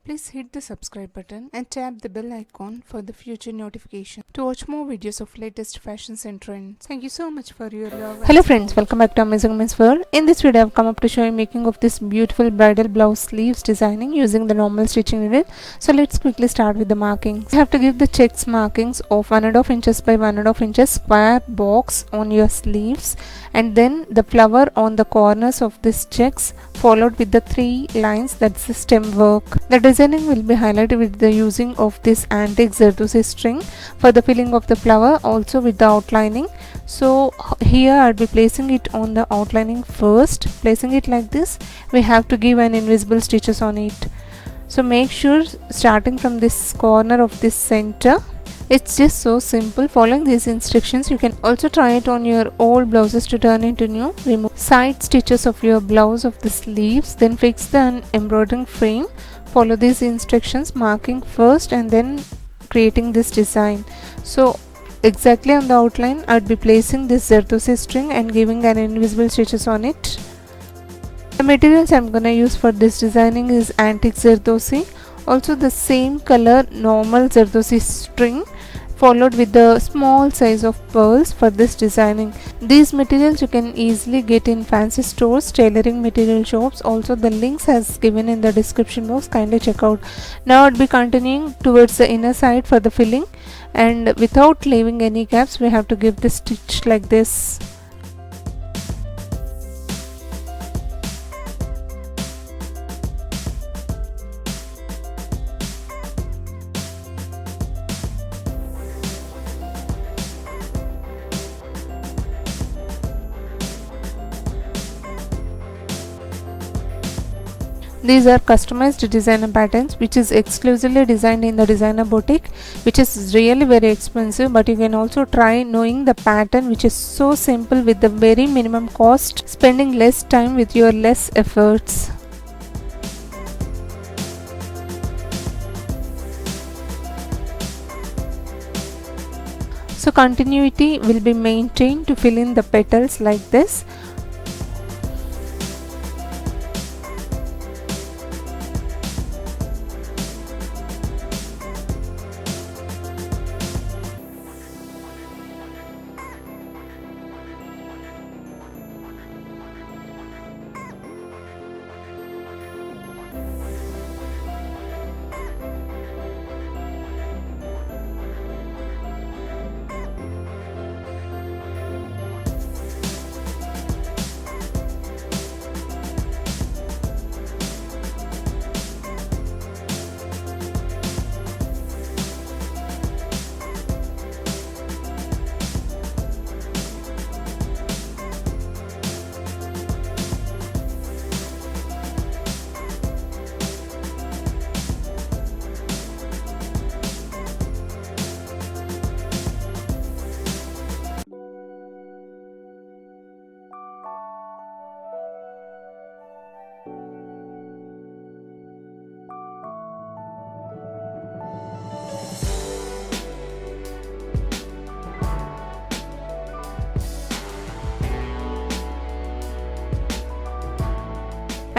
Please hit the subscribe button and tap the bell icon for the future notification to watch more videos of latest fashions and trends. Thank you so much for your love. Hello friends, welcome back to Amazing Men's World. In this video, I've come up to show you making of this beautiful bridal blouse sleeves designing using the normal stitching needle. So let's quickly start with the markings. You have to give the checks markings of 1.5 inches by 1.5 inches square box on your sleeves, and then the flower on the corners of this checks followed with the 3 lines, that's the stem work. The designing will be highlighted with the using of this antique Zardozi string for the filling of the flower, also with the outlining. So here I'll be placing it on the outlining first. Placing it like this, we have to give an invisible stitches on it. So make sure starting from this corner of this center. It's just so simple. Following these instructions, you can also try it on your old blouses to turn into new. Remove side stitches of your blouse of the sleeves, then fix the embroidering frame. Follow these instructions, marking first and then creating this design. So exactly on the outline, I'd be placing this Zardozi string and giving an invisible stitches on it. The materials I'm gonna use for this designing is antique Zardozi, also the same color normal Zardozi string, followed with the small size of pearls for this designing. These materials you can easily get in fancy stores, tailoring material shops. Also the links has given in the description box, kindly check out. Now I'll be continuing towards the inner side for the filling, and without leaving any gaps we have to give the stitch like this. These are customized designer patterns which is exclusively designed in the designer boutique, which is really very expensive, but you can also try knowing the pattern which is so simple with the very minimum cost, spending less time with your less efforts. So continuity will be maintained to fill in the petals like this.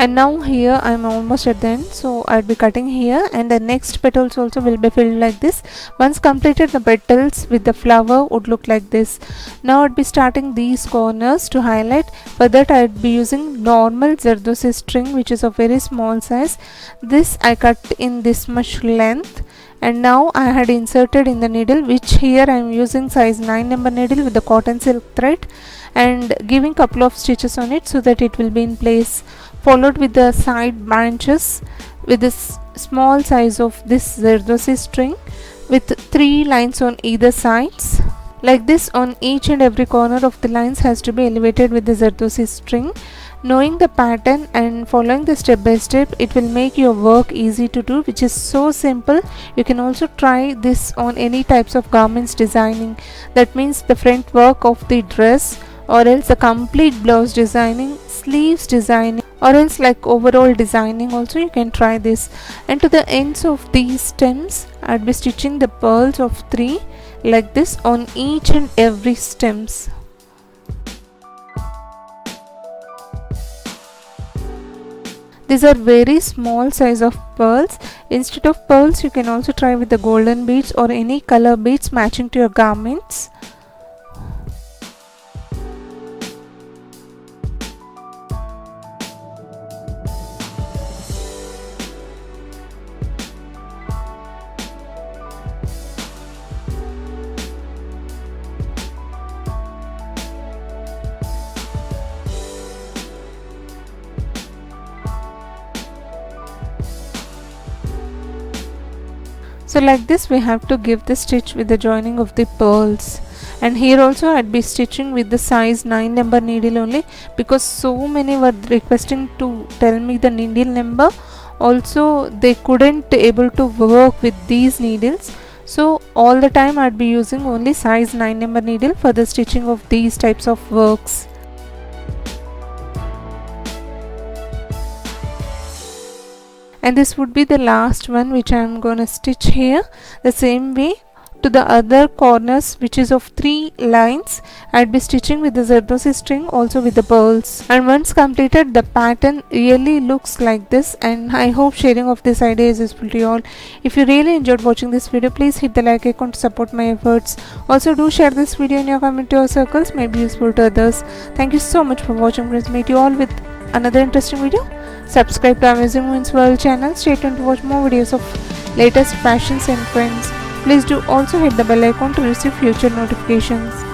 And now here I'm almost at the end, so I'll be cutting here, and the next petals also will be filled like this. Once completed, the petals with the flower would look like this. Now I'd be starting these corners to highlight. For that I'd be using normal Zardozi string which is of very small size. This I cut in this much length, and now I had inserted in the needle, which here I am using size 9 number needle with the cotton silk thread, and giving couple of stitches on it so that it will be in place, followed with the side branches with this small size of this Zardozi string with 3 lines on either sides. Like this, on each and every corner of the lines has to be elevated with the Zardozi string. Knowing the pattern and following the step by step, it will make your work easy to do, which is so simple. You can also try this on any types of garments designing. That means the front work of the dress, or else the complete blouse designing, sleeves designing, or else like overall designing also you can try this. And to the ends of these stems, I'd be stitching the pearls of 3 like this on each and every stems. These are very small size of pearls. Instead of pearls, you can also try with the golden beads or any color beads matching to your garments. So like this we have to give the stitch with the joining of the pearls. And here also I'd be stitching with the size 9 number needle only, because so many were requesting to tell me the needle number. Also they couldn't able to work with these needles, so all the time I'd be using only size 9 number needle for the stitching of these types of works. And this would be the last one which I am gonna stitch here. The same way to the other corners, which is of 3 lines, I'd be stitching with the Zardozi string, also with the pearls. And once completed, the pattern really looks like this, and I hope sharing of this idea is useful to you all. If you really enjoyed watching this video, please hit the like icon to support my efforts. Also do share this video in your community or circles, may be useful to others. Thank you so much for watching friends. Meet you all with another interesting video. Subscribe to Amazing Women's World channel. Stay tuned to watch more videos of latest fashions and trends. Please do also hit the bell icon to receive future notifications.